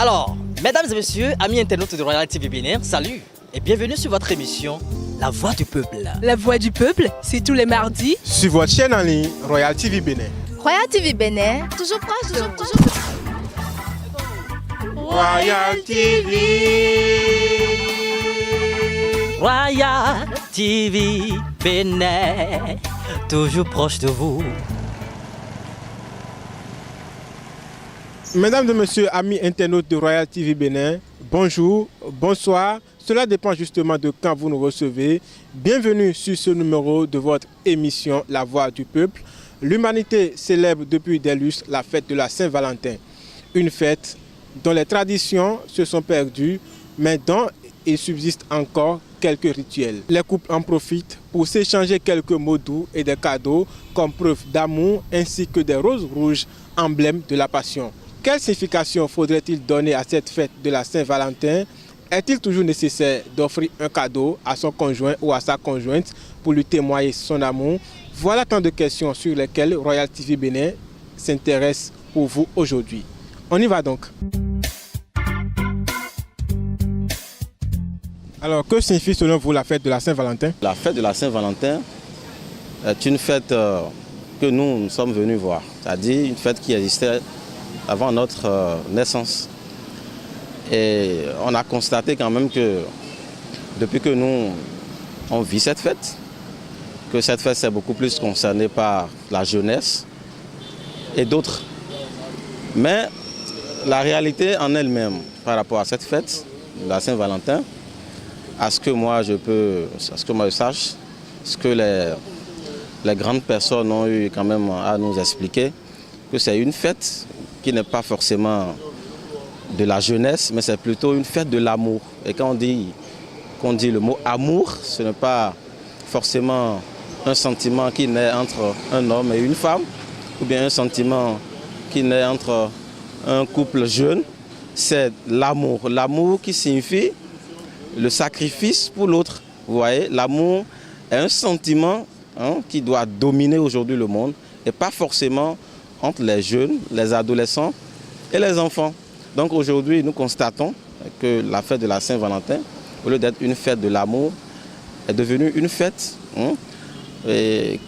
Alors, mesdames et messieurs, amis internautes de Royal TV Bénin, salut et bienvenue sur votre émission La Voix du Peuple. La Voix du Peuple, c'est tous les mardis sur votre chaîne en ligne Royal TV Bénin. Royal TV Bénin, toujours proche, toujours. Royal TV. Royal TV Bénin, toujours proche de vous. Mesdames et messieurs, amis internautes de Royal TV Bénin, bonjour, bonsoir. Cela dépend justement de quand vous nous recevez. Bienvenue sur ce numéro de votre émission La Voix du Peuple. L'humanité célèbre depuis des lustres la fête de la Saint-Valentin. Une fête dont les traditions se sont perdues, mais dont il subsiste encore quelques rituels. Les couples en profitent pour s'échanger quelques mots doux et des cadeaux comme preuve d'amour ainsi que des roses rouges, emblèmes de la passion. Quelle signification faudrait-il donner à cette fête de la Saint-Valentin? Est-il toujours nécessaire d'offrir un cadeau à son conjoint ou à sa conjointe pour lui témoigner son amour? Voilà tant de questions sur lesquelles Royal TV Bénin s'intéresse pour vous aujourd'hui. On y va donc. Alors, que signifie selon vous la fête de la Saint-Valentin? La fête de la Saint-Valentin est une fête que nous sommes venus voir, c'est-à-dire une fête qui existait avant notre naissance. Et on a constaté quand même que depuis que nous on vit cette fête, que cette fête s'est beaucoup plus concernée par la jeunesse et d'autres. Mais la réalité en elle-même par rapport à cette fête, la Saint-Valentin, à ce que moi je sache, ce que les grandes personnes ont eu quand même à nous expliquer, que c'est une fête qui n'est pas forcément de la jeunesse, mais c'est plutôt une fête de l'amour. Et quand on dit le mot amour, ce n'est pas forcément un sentiment qui naît entre un homme et une femme, ou bien un sentiment qui naît entre un couple jeune, c'est l'amour. L'amour qui signifie le sacrifice pour l'autre. Vous voyez, l'amour est un sentiment qui doit dominer aujourd'hui le monde, et pas forcément entre les jeunes, les adolescents et les enfants. Donc aujourd'hui, nous constatons que la fête de la Saint-Valentin, au lieu d'être une fête de l'amour, est devenue une fête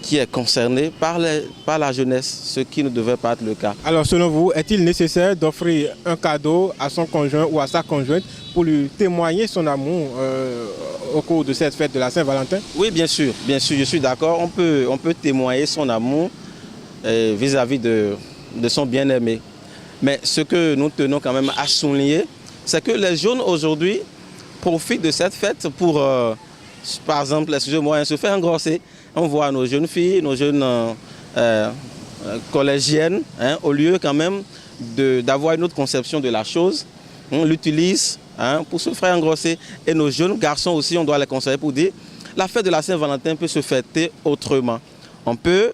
qui est concernée par la jeunesse, ce qui ne devait pas être le cas. Alors selon vous, est-il nécessaire d'offrir un cadeau à son conjoint ou à sa conjointe pour lui témoigner son amour au cours de cette fête de la Saint-Valentin? Oui, bien sûr, je suis d'accord. On peut témoigner son amour vis-à-vis de son bien-aimé. Mais ce que nous tenons quand même à souligner, c'est que les jeunes aujourd'hui profitent de cette fête pour, par exemple, excusez-moi, se faire engrosser. On voit nos jeunes filles, nos jeunes collégiennes, au lieu quand même d'avoir une autre conception de la chose, on l'utilise pour se faire engrosser. Et nos jeunes garçons aussi, on doit les conseiller pour dire la fête de la Saint-Valentin peut se fêter autrement. On peut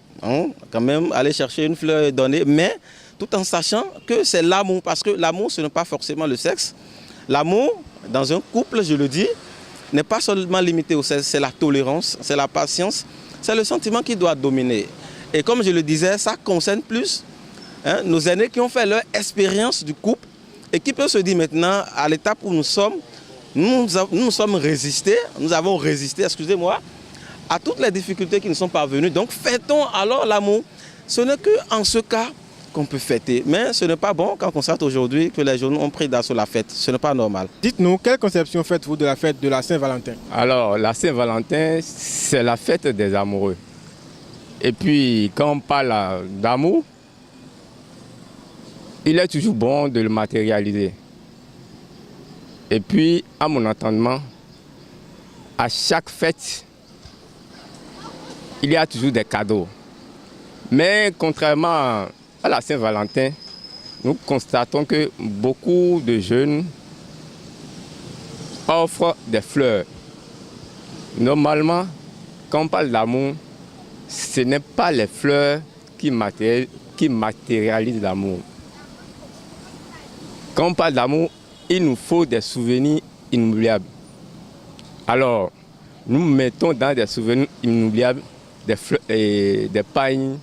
quand même aller chercher une fleur et donner, mais tout en sachant que c'est l'amour, parce que l'amour, ce n'est pas forcément le sexe. L'amour, dans un couple, je le dis, n'est pas seulement limité au sexe, c'est la tolérance, c'est la patience, c'est le sentiment qui doit dominer. Et comme je le disais, ça concerne plus nos aînés qui ont fait leur expérience du couple et qui peuvent se dire maintenant, à l'étape où nous sommes, nous sommes résistés, nous avons résisté, excusez-moi, à toutes les difficultés qui nous sont parvenues. Donc fêtons alors l'amour. Ce n'est qu'en ce cas qu'on peut fêter. Mais ce n'est pas bon quand on constate aujourd'hui que les jeunes ont pris d'assaut la fête. Ce n'est pas normal. Dites-nous, quelle conception faites-vous de la fête de la Saint-Valentin? Alors, la Saint-Valentin, c'est la fête des amoureux. Et puis, quand on parle d'amour, il est toujours bon de le matérialiser. Et puis, à mon entendement, à chaque fête, il y a toujours des cadeaux. Mais contrairement à la Saint-Valentin, nous constatons que beaucoup de jeunes offrent des fleurs. Normalement, quand on parle d'amour, ce n'est pas les fleurs qui matérialisent l'amour. Quand on parle d'amour, il nous faut des souvenirs inoubliables. Alors, nous mettons dans des souvenirs inoubliables des fleurs, des pagnes,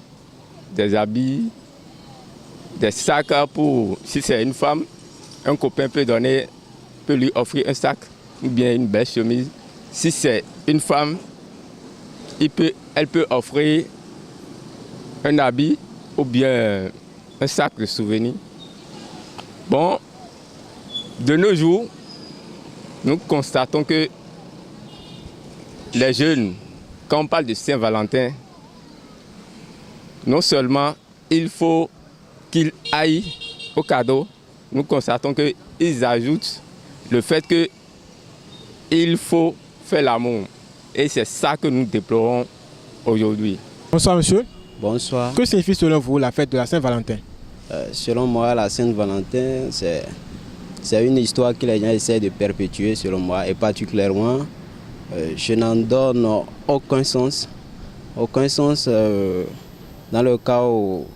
des habits, des sacs pour, si c'est une femme, un copain peut lui offrir un sac ou bien une belle chemise. Si c'est une femme, elle peut offrir un habit ou bien un sac de souvenirs. Bon, de nos jours, nous constatons que les jeunes, quand on parle de Saint-Valentin, non seulement il faut qu'ils aillent au cadeau, nous constatons qu'ils ajoutent le fait qu'il faut faire l'amour. Et c'est ça que nous déplorons aujourd'hui. Bonsoir monsieur. Bonsoir. Que signifie selon vous la fête de la Saint-Valentin? Selon moi, la Saint-Valentin, c'est une histoire que les gens essaient de perpétuer, selon moi, et particulièrement, je n'en donne aucun sens. Aucun sens dans le cas où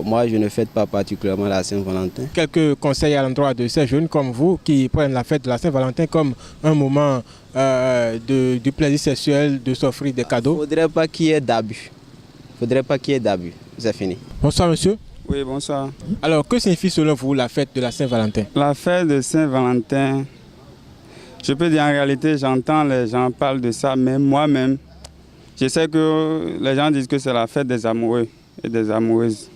moi, je ne fête pas particulièrement la Saint-Valentin. Quelques conseils à l'endroit de ces jeunes comme vous qui prennent la fête de la Saint-Valentin comme un moment du plaisir sexuel, de s'offrir des cadeaux. Il ne faudrait pas qu'il y ait d'abus. C'est fini. Bonsoir monsieur. Oui, bonsoir. Alors, que signifie selon vous la fête de la Saint-Valentin? La fête de Saint-Valentin, je peux dire en réalité, j'entends les gens parler de ça, mais moi-même, je sais que les gens disent que c'est la fête des amoureux et des amoureuses.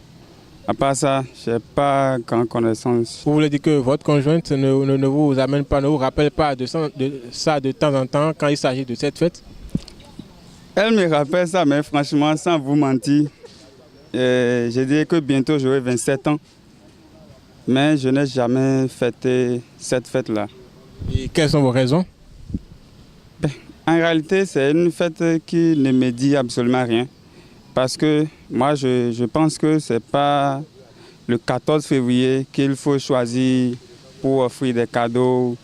À part ça, je n'ai pas grande connaissance. Vous voulez dire que votre conjointe ne vous amène pas, ne vous rappelle pas de ça de temps en temps quand il s'agit de cette fête? Elle me rappelle ça, mais franchement, sans vous mentir, je dirais que bientôt j'aurai 27 ans. Mais je n'ai jamais fêté cette fête-là. Et quelles sont vos raisons? En réalité, c'est une fête qui ne me dit absolument rien. Parce que moi, je pense que ce n'est pas le 14 février qu'il faut choisir pour offrir des cadeaux,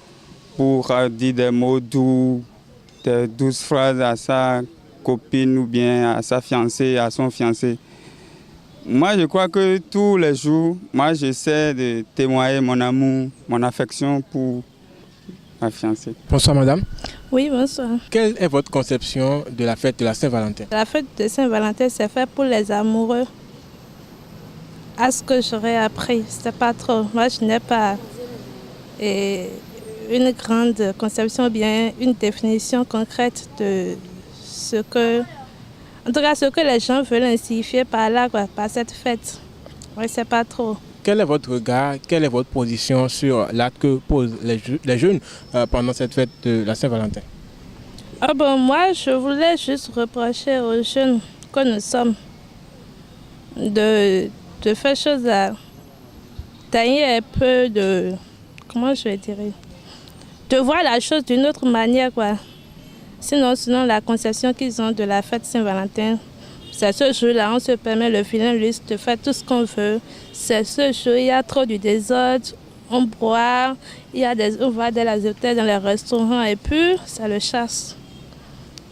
pour dire des mots doux, des douces phrases à sa copine ou bien à sa fiancée, à son fiancé. Moi, je crois que tous les jours, moi, j'essaie de témoigner mon amour, mon affection pour ma fiancée. Bonsoir madame. Oui, bonsoir. Quelle est votre conception de la fête de la Saint-Valentin? La fête de Saint-Valentin, c'est fait pour les amoureux. À ce que j'aurais appris, c'est pas trop. Moi, je n'ai pas une grande conception, bien une définition concrète de ce que, en tout cas, ce que les gens veulent signifier par là, quoi, par cette fête. Oui, c'est pas trop. Quel est votre regard, quelle est votre position sur l'acte que posent les jeunes pendant cette fête de la Saint-Valentin? Ah bon, moi, je voulais juste reprocher aux jeunes que nous sommes de faire chose à tailler un peu de... Comment je vais dire? De voir la chose d'une autre manière, quoi. Sinon, la conception qu'ils ont de la fête Saint-Valentin, c'est ce jour-là, on se permet le vilain luxe de faire tout ce qu'on veut. C'est ce jour, il y a trop du désordre, on boit, on va dans les hôtels, dans les restaurants, et puis ça le chasse.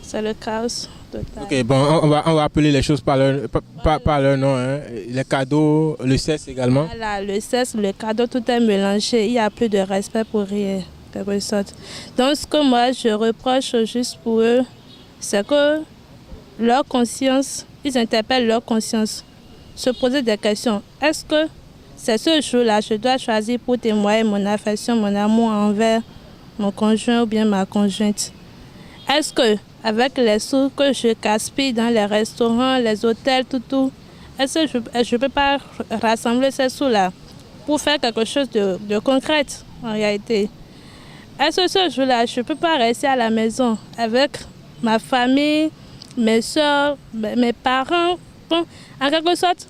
C'est le chaos total. Ok, bon, on va appeler les choses par leur nom. Hein. Les cadeaux, le sexe également. Voilà, le sexe, le cadeau, tout est mélangé. Il n'y a plus de respect pour rien, quelque sorte. Donc, ce que moi, je reproche juste pour eux, c'est que leur conscience, ils interpellent leur conscience, se poser des questions. Est-ce que c'est ce jour-là je dois choisir pour témoigner mon affection, mon amour envers mon conjoint ou bien ma conjointe? Est-ce que avec les sous que je gaspille dans les restaurants, les hôtels, tout, est-ce que je ne peux pas rassembler ces sous-là pour faire quelque chose de concret en réalité? Est-ce que ce jour-là, je ne peux pas rester à la maison avec ma famille, mes soeurs, mes parents? Bon, en quelque sorte,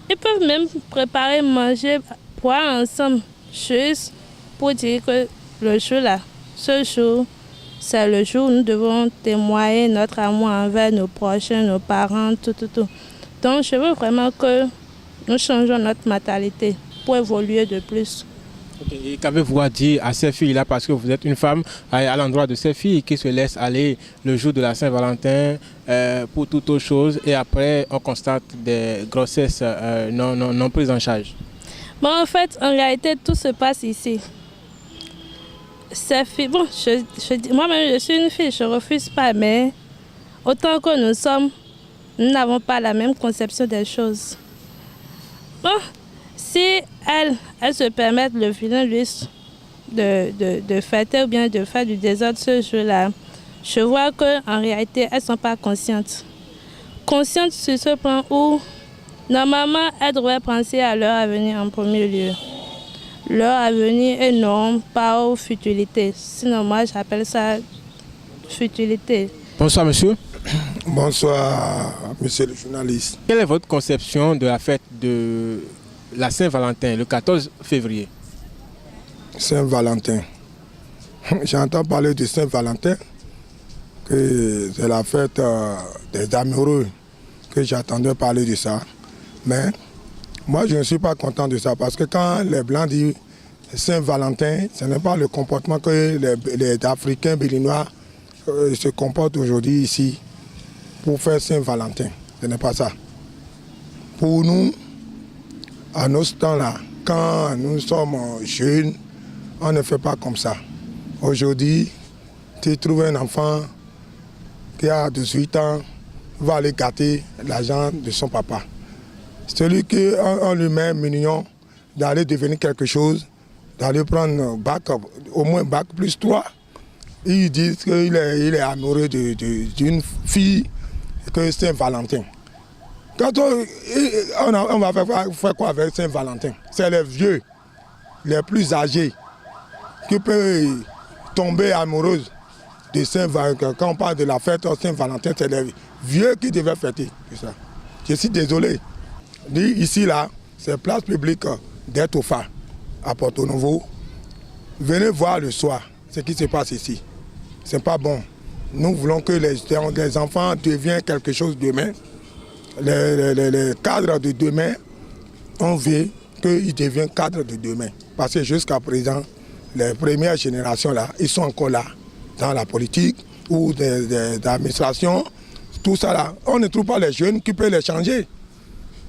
ils peuvent même préparer, manger, boire ensemble, juste pour dire que le jour-là, ce jour, c'est le jour où nous devons témoigner notre amour envers nos prochains, nos parents, tout. Donc, je veux vraiment que nous changeons notre mentalité pour évoluer de plus. Okay. Et qu'avez-vous à dire à ces filles-là, parce que vous êtes une femme, à l'endroit de ces filles qui se laissent aller le jour de la Saint-Valentin pour toute autre chose et après on constate des grossesses non prises en charge? Bon, en fait, en réalité, tout se passe ici. Ces filles, bon, moi-même je suis une fille, je ne refuse pas, mais autant que nous sommes, nous n'avons pas la même conception des choses. Bon, si elles se permettent le vilain luxe de fêter ou bien de faire du désordre ce jour-là, je vois qu'en réalité, elles ne sont pas conscientes. Conscientes sur ce point où, normalement, elles devraient penser à leur avenir en premier lieu. Leur avenir et non pas aux futilités. Sinon, moi, j'appelle ça futilité. Bonsoir, monsieur. Bonsoir, monsieur le journaliste. Quelle est votre conception de la fête de la Saint-Valentin, le 14 février? Saint-Valentin. J'entends parler de Saint-Valentin, que c'est la fête des amoureux, que j'attendais parler de ça. Mais moi, je ne suis pas content de ça, parce que quand les Blancs disent Saint-Valentin, ce n'est pas le comportement que les Africains béninois se comportent aujourd'hui ici pour faire Saint-Valentin. Ce n'est pas ça. Pour nous, à nos temps-là, quand nous sommes jeunes, on ne fait pas comme ça. Aujourd'hui, tu trouves un enfant qui a 18 ans, va aller gâter l'argent de son papa. Celui qu'on lui met mignon d'aller devenir quelque chose, d'aller prendre bac, au moins bac plus 3, ils disent qu'il est amoureux d'une fille, que c'est Saint-Valentin. Quand on va faire quoi avec Saint-Valentin? C'est les vieux, les plus âgés, qui peuvent tomber amoureux de Saint-Valentin. Quand on parle de la fête de Saint-Valentin, c'est les vieux qui devaient fêter. Ça. Je suis désolé. Ici, là, c'est place publique d'Etofa, à Porto Novo. Venez voir le soir ce qui se passe ici. Ce n'est pas bon. Nous voulons que les enfants deviennent quelque chose demain. Les cadres de demain, on veut qu'ils deviennent cadres de demain. Parce que jusqu'à présent, les premières générations, là, ils sont encore là, dans la politique ou d'administration, tout ça là. On ne trouve pas les jeunes qui peuvent les changer.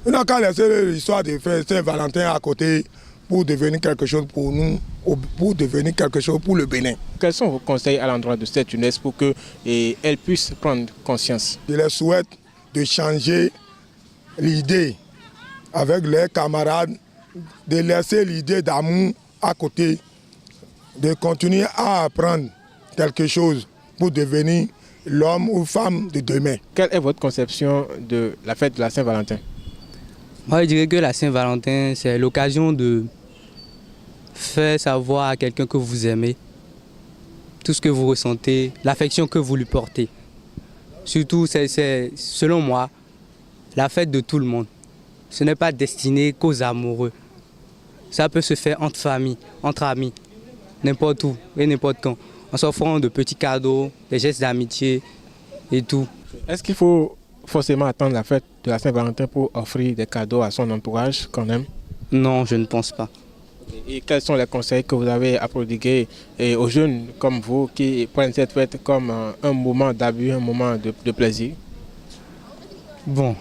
On n'a qu'à laisser l'histoire de faire Saint-Valentin à côté pour devenir quelque chose pour nous, pour devenir quelque chose pour le Bénin. Quels sont vos conseils à l'endroit de cette jeunesse pour qu'elle puisse prendre conscience? Je les souhaite de changer l'idée avec leurs camarades, de laisser l'idée d'amour à côté, de continuer à apprendre quelque chose pour devenir l'homme ou femme de demain. Quelle est votre conception de la fête de la Saint-Valentin? Moi, je dirais que la Saint-Valentin, c'est l'occasion de faire savoir à quelqu'un que vous aimez tout ce que vous ressentez, l'affection que vous lui portez. Surtout, c'est, selon moi, la fête de tout le monde. Ce n'est pas destiné qu'aux amoureux. Ça peut se faire entre familles, entre amis, n'importe où et n'importe quand, en s'offrant de petits cadeaux, des gestes d'amitié et tout. Est-ce qu'il faut forcément attendre la fête de la Saint-Valentin pour offrir des cadeaux à son entourage quand même? Non, je ne pense pas. Et quels sont les conseils que vous avez à prodiguer aux jeunes comme vous qui prennent cette fête comme un moment d'abus, un moment de plaisir? Bon,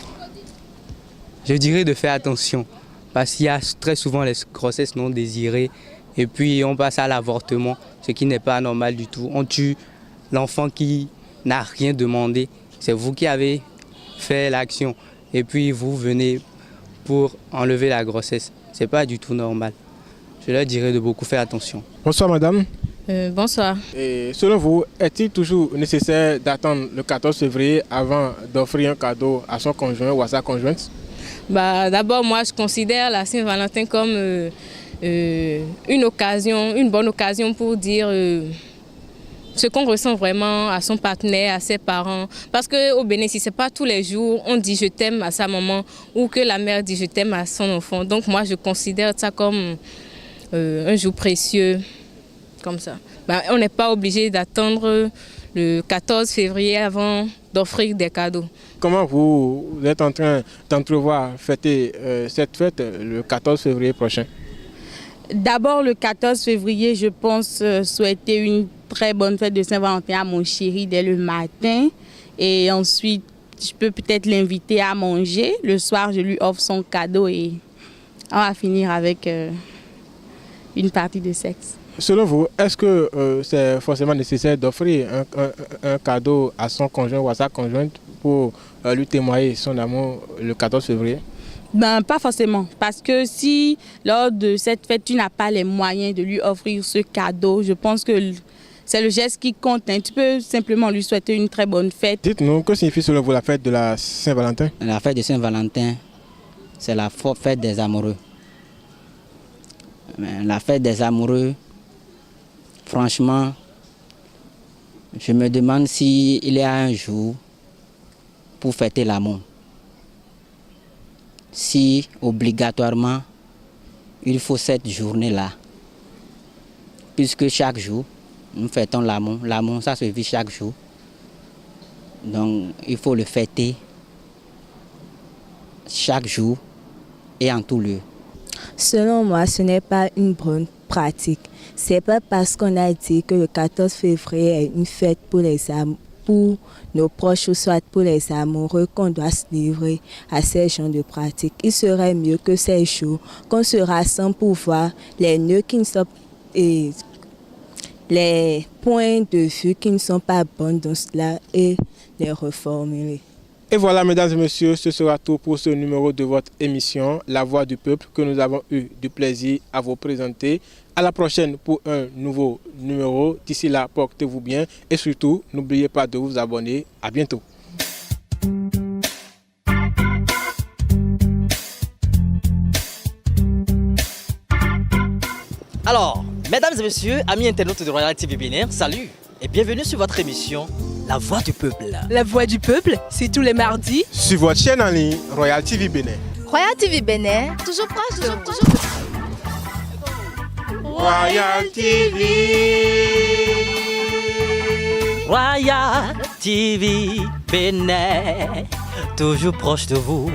je dirais de faire attention parce qu'il y a très souvent les grossesses non désirées et puis on passe à l'avortement, ce qui n'est pas normal du tout. On tue l'enfant qui n'a rien demandé. C'est vous qui avez fait l'action et puis vous venez pour enlever la grossesse. Ce n'est pas du tout normal. Je leur dirais de beaucoup faire attention. Bonsoir madame. Bonsoir. Et selon vous, est-il toujours nécessaire d'attendre le 14 février avant d'offrir un cadeau à son conjoint ou à sa conjointe? D'abord, moi, je considère la Saint-Valentin comme une bonne occasion pour dire ce qu'on ressent vraiment à son partenaire, à ses parents. Parce qu'au Bénin, si ce n'est pas tous les jours, on dit je t'aime à sa maman ou que la mère dit je t'aime à son enfant. Donc moi, je considère ça comme un jour précieux, comme ça. On n'est pas obligé d'attendre le 14 février avant d'offrir des cadeaux. Comment vous êtes en train d'entrevoir fêter cette fête le 14 février prochain? D'abord, le 14 février, je pense souhaiter une très bonne fête de Saint-Valentin à mon chéri dès le matin. Et ensuite, je peux peut-être l'inviter à manger. Le soir, je lui offre son cadeau et on va finir avec une partie de sexe. Selon vous, est-ce que c'est forcément nécessaire d'offrir un cadeau à son conjoint ou à sa conjointe pour lui témoigner son amour le 14 février? Ben, pas forcément. Parce que si, lors de cette fête, tu n'as pas les moyens de lui offrir ce cadeau, je pense que c'est le geste qui compte. Hein. Tu peux simplement lui souhaiter une très bonne fête. Dites-nous, que signifie selon vous la fête de la Saint-Valentin? La fête de Saint-Valentin, c'est la fête des amoureux. La fête des amoureux, franchement, je me demande s'il y a un jour pour fêter l'amour. Si obligatoirement il faut cette journée-là, puisque chaque jour nous fêtons l'amour. L'amour, ça se vit chaque jour. Donc il faut le fêter chaque jour et en tout lieu. Selon moi, ce n'est pas une bonne pratique. C'est pas parce qu'on a dit que le 14 février est une fête pour nos proches ou soit pour les amoureux qu'on doit se livrer à ces genres de pratiques. Il serait mieux que ces jours qu'on se rassemble pour voir les nœuds qui ne sont et les points de vue qui ne sont pas bons dans cela et les reformuler. Et voilà, mesdames et messieurs, ce sera tout pour ce numéro de votre émission La Voix du Peuple que nous avons eu du plaisir à vous présenter. À la prochaine pour un nouveau numéro. D'ici là, portez-vous bien et surtout, n'oubliez pas de vous abonner. À bientôt. Alors, mesdames et messieurs, amis internautes de Royal TV Bénin, salut et bienvenue sur votre émission La Voix du Peuple. La Voix du Peuple, c'est tous les mardis sur votre chaîne en ligne Royal TV Bénin. Royal TV Bénin, toujours proche de vous. Royal TV. Royal TV Bénin, toujours proche de vous.